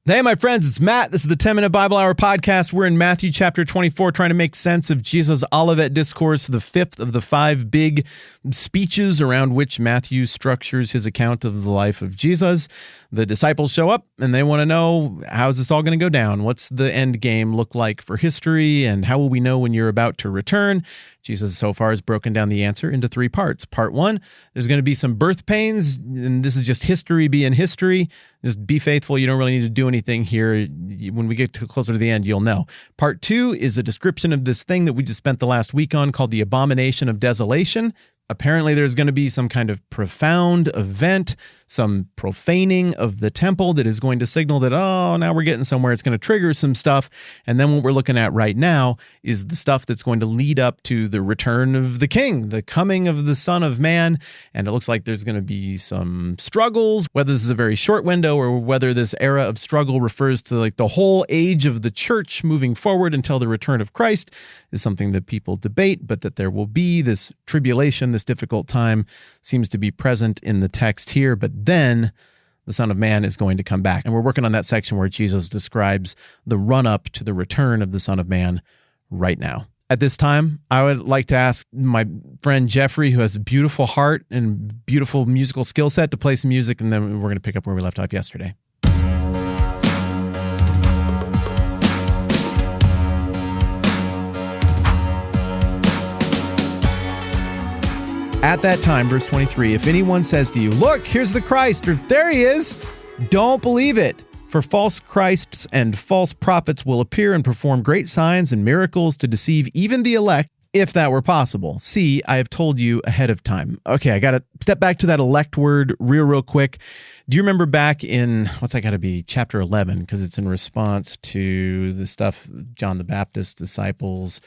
Hey, my friends, it's Matt. This is the 10-Minute Bible Hour podcast. We're in Matthew chapter 24, trying to make sense of Jesus' Olivet Discourse, the fifth of the five big speeches around which Matthew structures his account of the life of Jesus. The disciples show up, and they want to know, how's this all going to go down? What's the end game look like for history, and how will we know when you're about to return? Jesus so far has broken down the answer into three parts. Part one, there's going to be some birth pains, and this is just history being history. Just be faithful. You don't really need to do anything here. When we get closer to the end, you'll know. Part two is a description of this thing that we just spent the last week on called the abomination of desolation. Apparently, there's going to be some kind of profound event, some profaning of the temple that is going to signal that, oh, now we're getting somewhere. It's going to trigger some stuff. And then what we're looking at right now is the stuff that's going to lead up to the return of the king, the coming of the Son of Man. And it looks like there's going to be some struggles, whether this is a very short window or whether this era of struggle refers to like the whole age of the church moving forward until the return of Christ is something that people debate, but that there will be this tribulation, this difficult time seems to be present in the text here. But then the Son of Man is going to come back. And we're working on that section where Jesus describes the run-up to the return of the Son of Man right now. At this time, I would like to ask my friend Jeffrey, who has a beautiful heart and beautiful musical skill set, to play some music, and then we're going to pick up where we left off yesterday. At that time, verse 23, if anyone says to you, look, here's the Christ, or there he is, don't believe it. For false Christs and false prophets will appear and perform great signs and miracles to deceive even the elect, if that were possible. See, I have told you ahead of time. Okay, I got to step back to that elect word real quick. Do you remember back in, what's that got to be, chapter 11, because it's in response to the stuff John the Baptist's disciples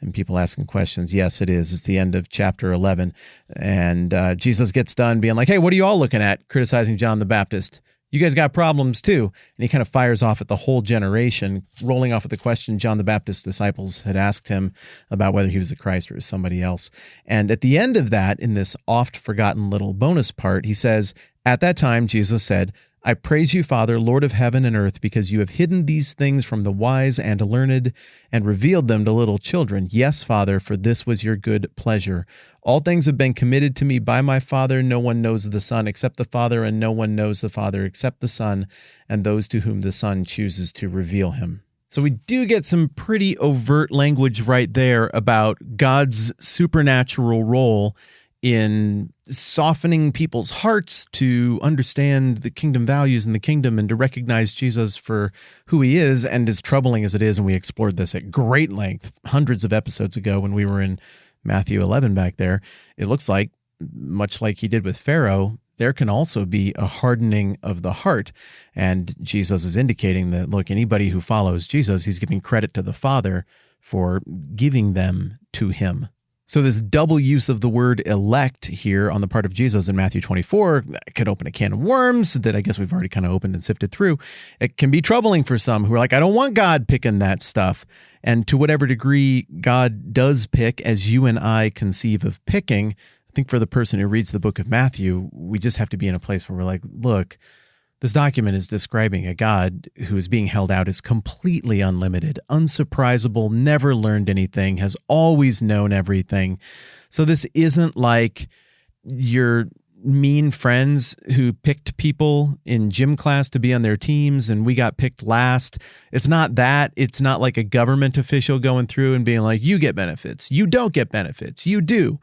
and people asking questions. Yes, it is. It's the end of chapter 11. And Jesus gets done being like, hey, what are you all looking at? Criticizing John the Baptist. You guys got problems too. And he kind of fires off at the whole generation, rolling off at the question John the Baptist's disciples had asked him about whether he was the Christ or was somebody else. And at the end of that, in this oft-forgotten little bonus part, he says, at that time, Jesus said, I praise you, Father, Lord of heaven and earth, because you have hidden these things from the wise and learned and revealed them to little children. Yes, Father, for this was your good pleasure. All things have been committed to me by my Father. No one knows the Son except the Father, and no one knows the Father except the Son, and those to whom the Son chooses to reveal him. So we do get some pretty overt language right there about God's supernatural role in softening people's hearts to understand the kingdom values in the kingdom and to recognize Jesus for who he is, and as troubling as it is. And we explored this at great length hundreds of episodes ago when we were in Matthew 11 back there. It looks like, much like he did with Pharaoh, there can also be a hardening of the heart. And Jesus is indicating that, look, anybody who follows Jesus, he's giving credit to the Father for giving them to him. So this double use of the word elect here on the part of Jesus in Matthew 24 could open a can of worms that I guess we've already kind of opened and sifted through. It can be troubling for some who are like, I don't want God picking that stuff. And to whatever degree God does pick, as you and I conceive of picking, I think for the person who reads the book of Matthew, we just have to be in a place where we're like, look, this document is describing a God who is being held out as completely unlimited, unsurprisable, never learned anything, has always known everything. So this isn't like your mean friends who picked people in gym class to be on their teams and we got picked last. It's not that. It's not like a government official going through and being like, you get benefits, you don't get benefits, you do.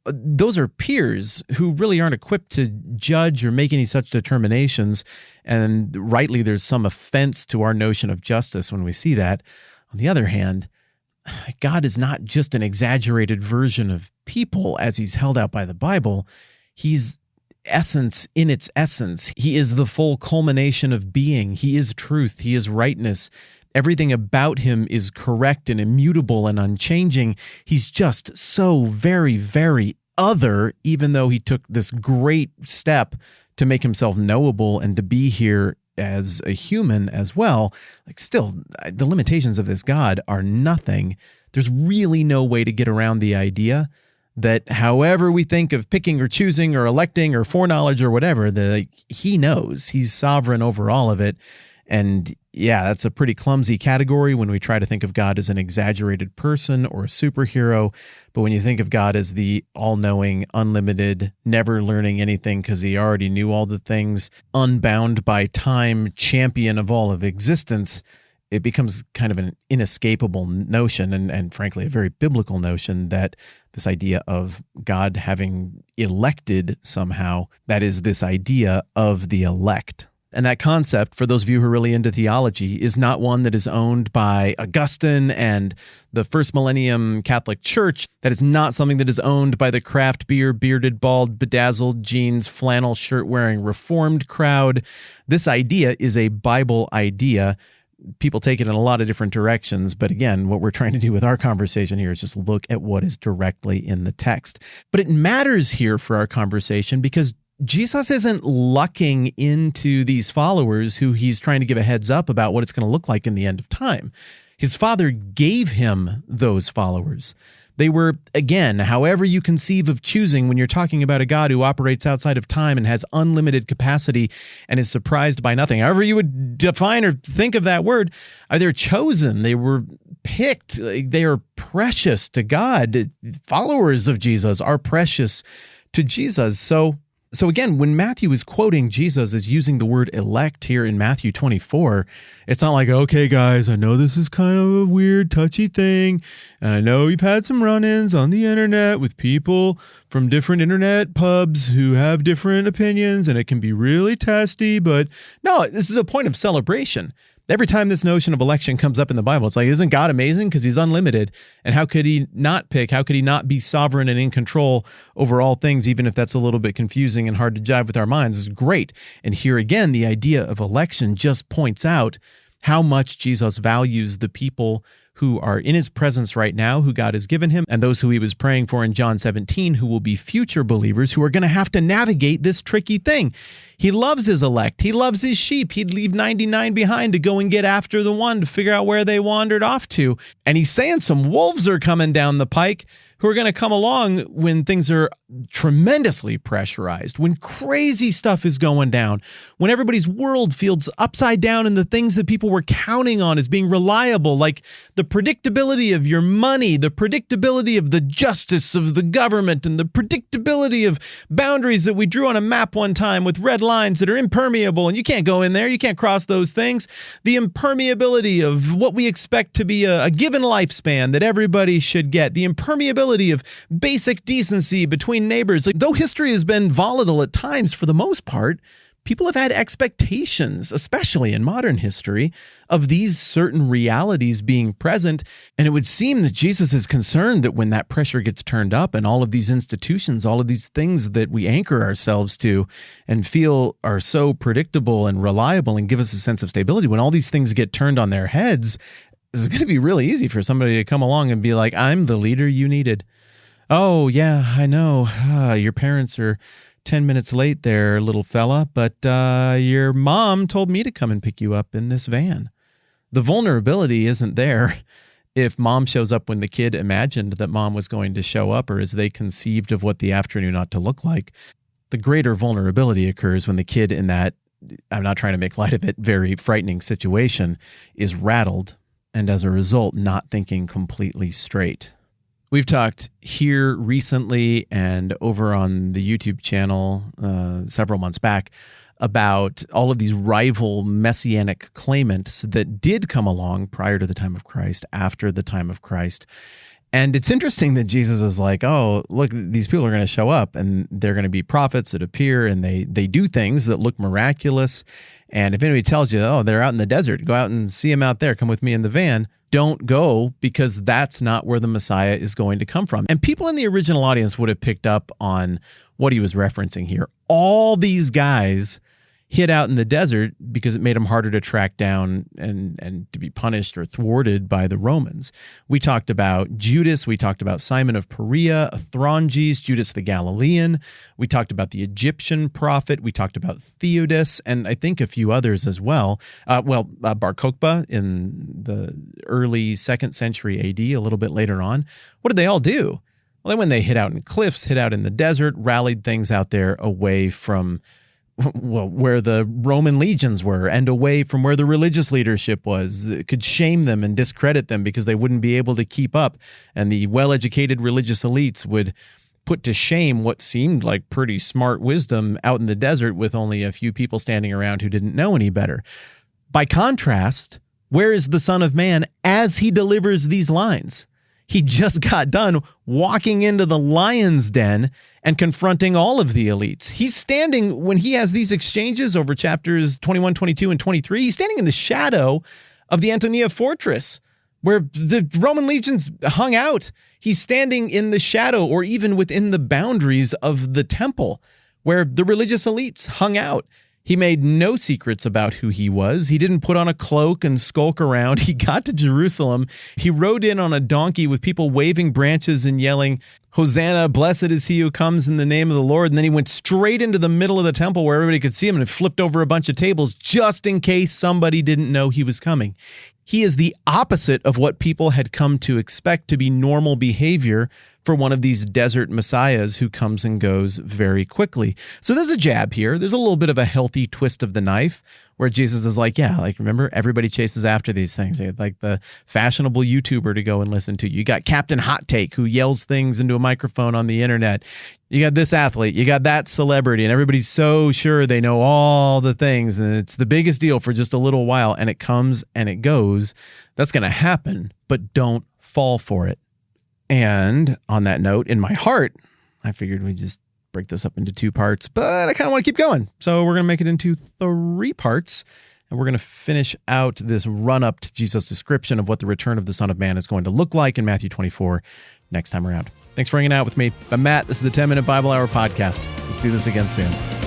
Those are peers who really aren't equipped to judge or make any such determinations. And rightly, there's some offense to our notion of justice when we see that. On the other hand, God is not just an exaggerated version of people as he's held out by the Bible. He's essence in its essence. He is the full culmination of being. He is truth. He is rightness. Everything about him is correct and immutable and unchanging. He's just so very, very other, even though he took this great step to make himself knowable and to be here as a human as well. Like, still, the limitations of this God are nothing. There's really no way to get around the idea that however we think of picking or choosing or electing or foreknowledge or whatever, he knows. He's sovereign over all of it. And yeah, that's a pretty clumsy category when we try to think of God as an exaggerated person or a superhero. But when you think of God as the all-knowing, unlimited, never learning anything because he already knew all the things, unbound by time, champion of all of existence, it becomes kind of an inescapable notion and frankly, a very biblical notion that this idea of God having elected somehow, that is this idea of the elect. And that concept, for those of you who are really into theology, is not one that is owned by Augustine and the first millennium Catholic Church. That is not something that is owned by the craft beer, bearded, bald, bedazzled jeans, flannel shirt wearing Reformed crowd. This idea is a Bible idea. People take it in a lot of different directions, but again, what we're trying to do with our conversation here is just look at what is directly in the text. But it matters here for our conversation because Jesus isn't lucking into these followers who he's trying to give a heads up about what it's going to look like in the end of time. His Father gave him those followers. They were, again, however you conceive of choosing when you're talking about a God who operates outside of time and has unlimited capacity and is surprised by nothing. However you would define or think of that word, they're chosen. They were picked. They are precious to God. Followers of Jesus are precious to Jesus. So again, when Matthew is quoting Jesus as using the word elect here in Matthew 24, it's not like, okay, guys, I know this is kind of a weird, touchy thing, and I know you've had some run-ins on the internet with people from different internet pubs who have different opinions, and it can be really testy, but no, this is a point of celebration. Every time this notion of election comes up in the Bible, it's like, isn't God amazing? Because he's unlimited. And how could he not pick? How could he not be sovereign and in control over all things, even if that's a little bit confusing and hard to jive with our minds? It's great. And here again, the idea of election just points out how much Jesus values the people who are in his presence right now, who God has given him, and those who he was praying for in John 17, who will be future believers who are going to have to navigate this tricky thing. He loves his elect. He loves his sheep. He'd leave 99 behind to go and get after the one to figure out where they wandered off to. And he's saying some wolves are coming down the pike who are going to come along when things are tremendously pressurized, when crazy stuff is going down, when everybody's world feels upside down and the things that people were counting on as being reliable, like the predictability of your money, the predictability of the justice of the government, and the predictability of boundaries that we drew on a map one time with red lines that are impermeable, and you can't go in there, you can't cross those things. The impermeability of what we expect to be a given lifespan that everybody should get. The impermeability of basic decency between neighbors. Like, though history has been volatile at times, for the most part, people have had expectations, especially in modern history, of these certain realities being present. And it would seem that Jesus is concerned that when that pressure gets turned up and all of these institutions, all of these things that we anchor ourselves to and feel are so predictable and reliable and give us a sense of stability, when all these things get turned on their heads, it's going to be really easy for somebody to come along and be like, I'm the leader you needed. Oh, yeah, I know. Your parents are 10 minutes late there, little fella, but your mom told me to come and pick you up in this van. The vulnerability isn't there if mom shows up when the kid imagined that mom was going to show up, or as they conceived of what the afternoon ought to look like. The greater vulnerability occurs when the kid in that, I'm not trying to make light of it, very frightening situation is rattled, and as a result, not thinking completely straight. We've talked here recently and over on the YouTube channel several months back about all of these rival messianic claimants that did come along prior to the time of Christ, after the time of Christ. And it's interesting that Jesus is like, oh, look, these people are going to show up and they're going to be prophets that appear and they do things that look miraculous. And if anybody tells you, oh, they're out in the desert, go out and see them out there, come with me in the van, don't go, because that's not where the Messiah is going to come from. And people in the original audience would have picked up on what he was referencing here. All these guys hid out in the desert because it made them harder to track down and to be punished or thwarted by the Romans. We talked about Judas. We talked about Simon of Perea, Athronges, Judas the Galilean. We talked about the Egyptian prophet. We talked about Theudas, and I think a few others as well. Bar Kokhba in the early 2nd century AD, a little bit later on. What did they all do? Well, then when they hid out in cliffs, hid out in the desert, rallied things out there away from well, where the Roman legions were and away from where the religious leadership was. It could shame them and discredit them because they wouldn't be able to keep up. And the well-educated religious elites would put to shame what seemed like pretty smart wisdom out in the desert with only a few people standing around who didn't know any better. By contrast, where is the Son of Man as he delivers these lines? He just got done walking into the lion's den and confronting all of the elites. He's standing, when he has these exchanges over chapters 21, 22, and 23, he's standing in the shadow of the Antonia fortress where the Roman legions hung out. He's standing in the shadow or even within the boundaries of the temple where the religious elites hung out. He made no secrets about who he was. He didn't put on a cloak and skulk around. He got to Jerusalem. He rode in on a donkey with people waving branches and yelling, "Hosanna, blessed is he who comes in the name of the Lord." And then he went straight into the middle of the temple where everybody could see him and flipped over a bunch of tables just in case somebody didn't know he was coming. He is the opposite of what people had come to expect to be normal behavior for one of these desert messiahs who comes and goes very quickly. So there's a jab here. There's a little bit of a healthy twist of the knife where Jesus is like, yeah, like remember, everybody chases after these things. They had like the fashionable YouTuber to go and listen to. You got Captain Hot Take who yells things into a microphone on the internet. You got this athlete, you got that celebrity, and everybody's so sure they know all the things, and it's the biggest deal for just a little while, and it comes and it goes. That's going to happen, but don't fall for it. And on that note, in my heart, I figured we'd just break this up into 2 parts, but I kind of want to keep going. So we're going to make it into 3 parts, and we're going to finish out this run-up to Jesus' description of what the return of the Son of Man is going to look like in Matthew 24 next time around. Thanks for hanging out with me. I'm Matt. This is the 10-Minute Bible Hour Podcast. Let's do this again soon.